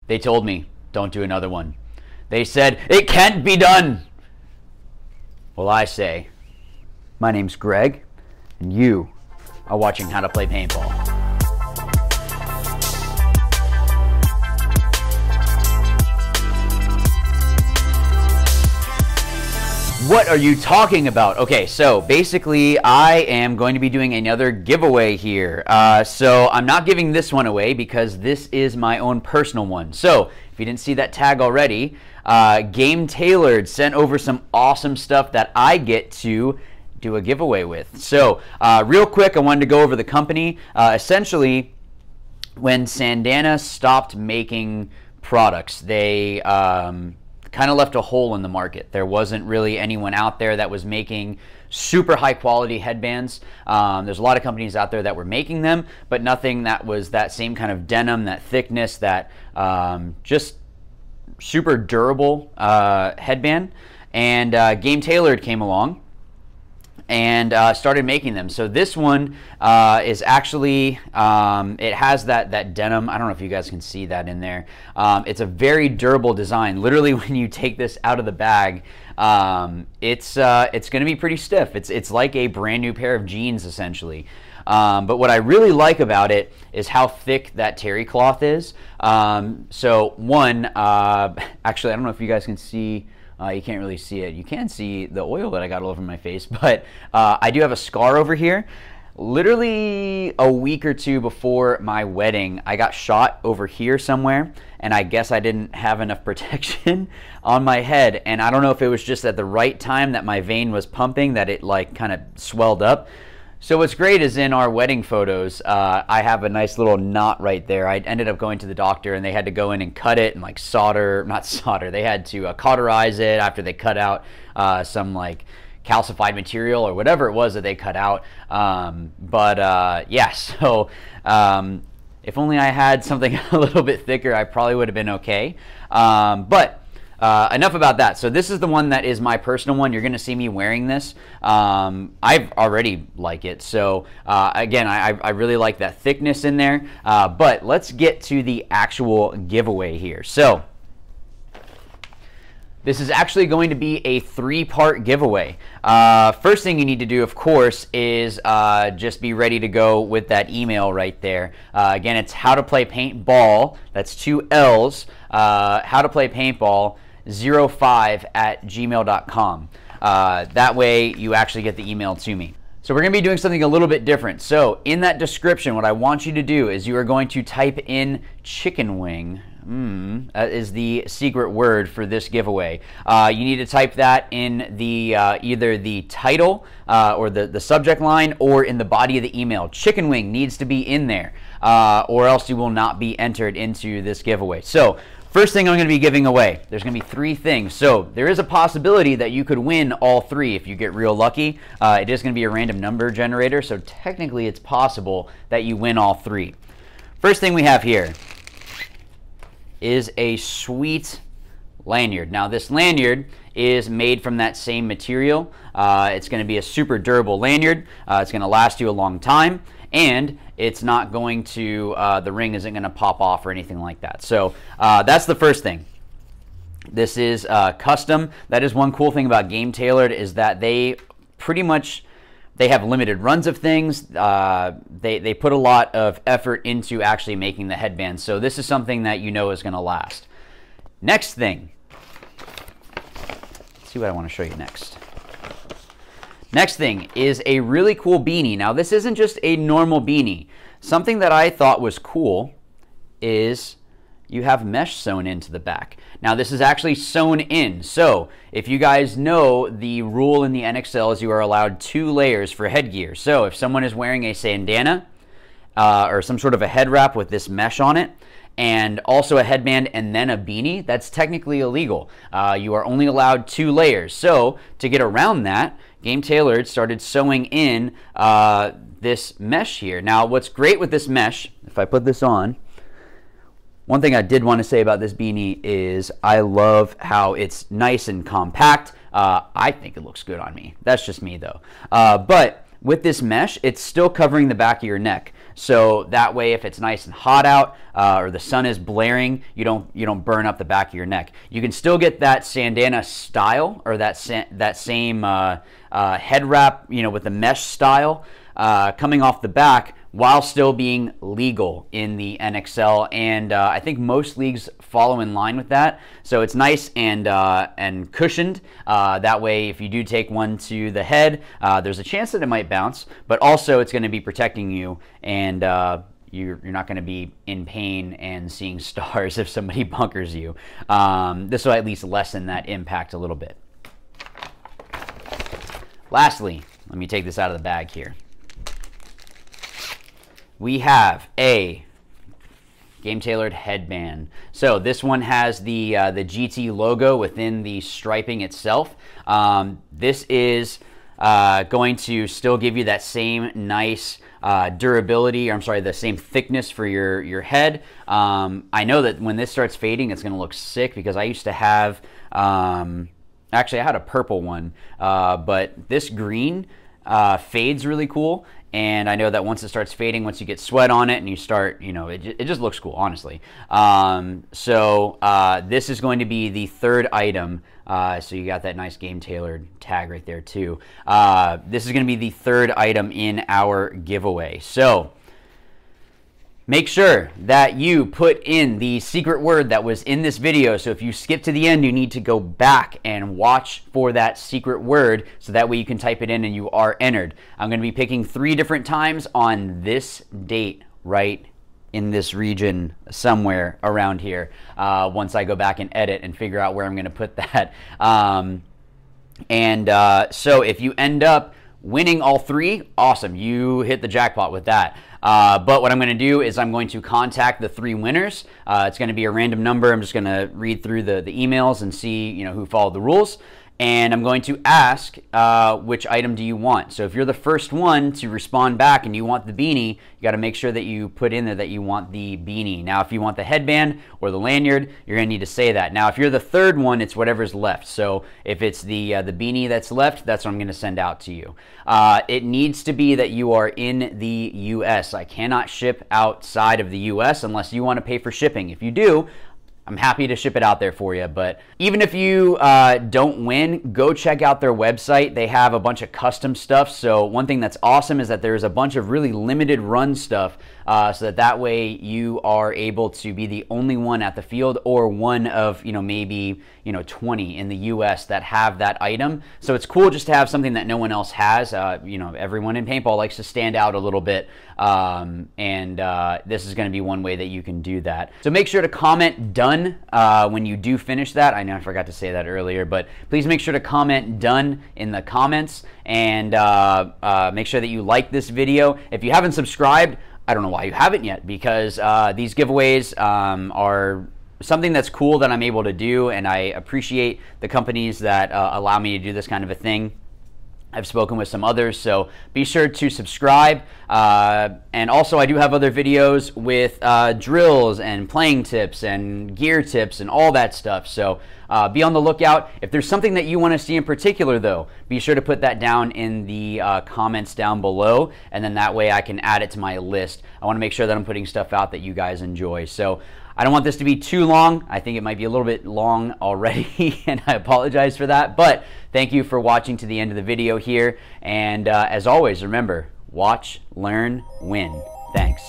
They told me, don't do another one. They said, it can't be done. Well, I say, my name's Greg, and you are watching How to Play Paintball. What are you talking about? Okay, so basically I am going to be doing another giveaway here. So I'm not giving this one away because this is my own personal one. So if you didn't see that tag already, Game Tailored sent over some awesome stuff that I get to do a giveaway with. So real quick, I wanted to go over the company. Essentially, when Sandana stopped making products, they kind of left a hole in the market. There wasn't really anyone out there that was making super high quality headbands. There's a lot of companies out there that were making them, but nothing that was that same kind of denim, that thickness, that just super durable headband. And Game Tailored came along and started making them. So this one is actually, it has that denim. I don't know if you guys can see that in there. It's a very durable design. Literally, when you take this out of the bag, it's going to be pretty stiff. It's like a brand new pair of jeans, essentially. But what I really like about it is how thick that terry cloth is. So one, actually, I don't know if you guys can see. You can't really see it. You can see the oil that I got all over my face, but I do have a scar over here. Literally a week or two before my wedding, I got shot over here somewhere, and I guess I didn't have enough protection on my head, and I don't know if it was just at the right time that my vein was pumping that it like kind of swelled up. So what's great is in our wedding photos, I have a nice little knot right there. I ended up going to the doctor and they had to go in and cut it and like they had to cauterize it after they cut out some like calcified material or whatever it was that they cut out. Yeah, so if only I had something a little bit thicker, I probably would have been okay. Enough about that. So this is the one that is my personal one. You're going to see me wearing this. I've already like it. So again, I really like that thickness in there. But let's get to the actual giveaway here. So this is actually going to be a 3-part giveaway. First thing you need to do, of course, is just be ready to go with that email right there. Again, it's how to play paintball. That's 2 L's. How to play paintball 05@gmail.com. That way you actually get the email to me. So we're going to be doing something a little bit different. So in that description, what I want you to do is you are going to type in chicken wing. That is the secret word for this giveaway. You need to type that in the either the title or the subject line or in the body of the email. Chicken wing needs to be in there or else you will not be entered into this giveaway. So first thing I'm going to be giving away, there's going to be 3 things. So there is a possibility that you could win all 3 if you get real lucky. It is going to be a random number generator, so technically it's possible that you win all 3. First thing we have here is a sweet lanyard. Now this lanyard is made from that same material. It's going to be a super durable lanyard. It's going to last you a long time, and it's not going to, the ring isn't going to pop off or anything like that. So that's the first thing. This is custom. That is one cool thing about Game Tailored is that they pretty much, they have limited runs of things. They put a lot of effort into actually making the headband. So this is something that you know is going to last. Next thing. Let's see what I want to show you next. Next thing is a really cool beanie. Now this isn't just a normal beanie. Something that I thought was cool is you have mesh sewn into the back. Now this is actually sewn in. So if you guys know, the rule in the NXL is you are allowed 2 layers for headgear. So if someone is wearing a sandana or some sort of a head wrap with this mesh on it, and also a headband and then a beanie, that's technically illegal. You are only allowed 2 layers. So to get around that, Game Tailored started sewing in this mesh here. Now what's great with this mesh, if I put this on, one thing I did want to say about this beanie is I love how it's nice and compact. I think it looks good on me. That's just me though. But with this mesh, it's still covering the back of your neck. So that way, if it's nice and hot out or the sun is blaring, you don't burn up the back of your neck. You can still get that bandana style, or that same head wrap, with the mesh style coming off the back, while still being legal in the NXL, and I think most leagues follow in line with that. So it's nice and cushioned. That way, if you do take one to the head, there's a chance that it might bounce, but also it's going to be protecting you, and you're not going to be in pain and seeing stars if somebody bunkers you. This will at least lessen that impact a little bit. Lastly, let me take this out of the bag here. We have a game-tailored headband. So this one has the GT logo within the striping itself. This is going to still give you that same nice durability, or I'm sorry, the same thickness for your head. I know that when this starts fading, it's going to look sick, because I used to have, actually I had a purple one, but this green fades really cool. And I know that once it starts fading, once you get sweat on it and you start, it just looks cool, honestly. This is going to be the third item. So you got that nice game-tailored tag right there, too. This is going to be the third item in our giveaway. So make sure that you put in the secret word that was in this video. So if you skip to the end, you need to go back and watch for that secret word, so that way you can type it in and you are entered. I'm going to be picking 3 different times on this date right in this region somewhere around here, once I go back and edit and figure out where I'm going to put that. So if you end up winning all 3, awesome, you hit the jackpot with that. But what I'm going to do is I'm going to contact the 3 winners. It's going to be a random number. I'm just going to read through the emails and see who followed the rules. And I'm going to ask which item do you want. So if you're the first one to respond back and you want the beanie, you got to make sure that you put in there that you want the beanie. Now, if you want the headband or the lanyard, you're going to need to say that. Now, if you're the third one, it's whatever's left. So if it's the beanie that's left, that's what I'm going to send out to you. It needs to be that you are in the U.S. I cannot ship outside of the U.S. unless you want to pay for shipping. If you do, I'm happy to ship it out there for you. But even if you don't win, go check out their website. They have a bunch of custom stuff. So one thing that's awesome is that there's a bunch of really limited run stuff, so that way you are able to be the only one at the field, or one of maybe 20 in the US that have that item. So it's cool just to have something that no one else has. Everyone in paintball likes to stand out a little bit, this is going to be one way that you can do that. So make sure to comment done when you do finish that. I know I forgot to say that earlier, but please make sure to comment done in the comments, and make sure that you like this video. If you haven't subscribed, I don't know why you haven't yet, because these giveaways are something that's cool that I'm able to do, and I appreciate the companies that allow me to do this kind of a thing. I've spoken with some others, so be sure to subscribe. And also, I do have other videos with drills and playing tips and gear tips and all that stuff. So be on the lookout. If there's something that you want to see in particular, though, be sure to put that down in the comments down below, and then that way I can add it to my list. I want to make sure that I'm putting stuff out that you guys enjoy. So I don't want this to be too long. I think it might be a little bit long already, and I apologize for that. But thank you for watching to the end of the video here. And as always, remember, watch, learn, win. Thanks.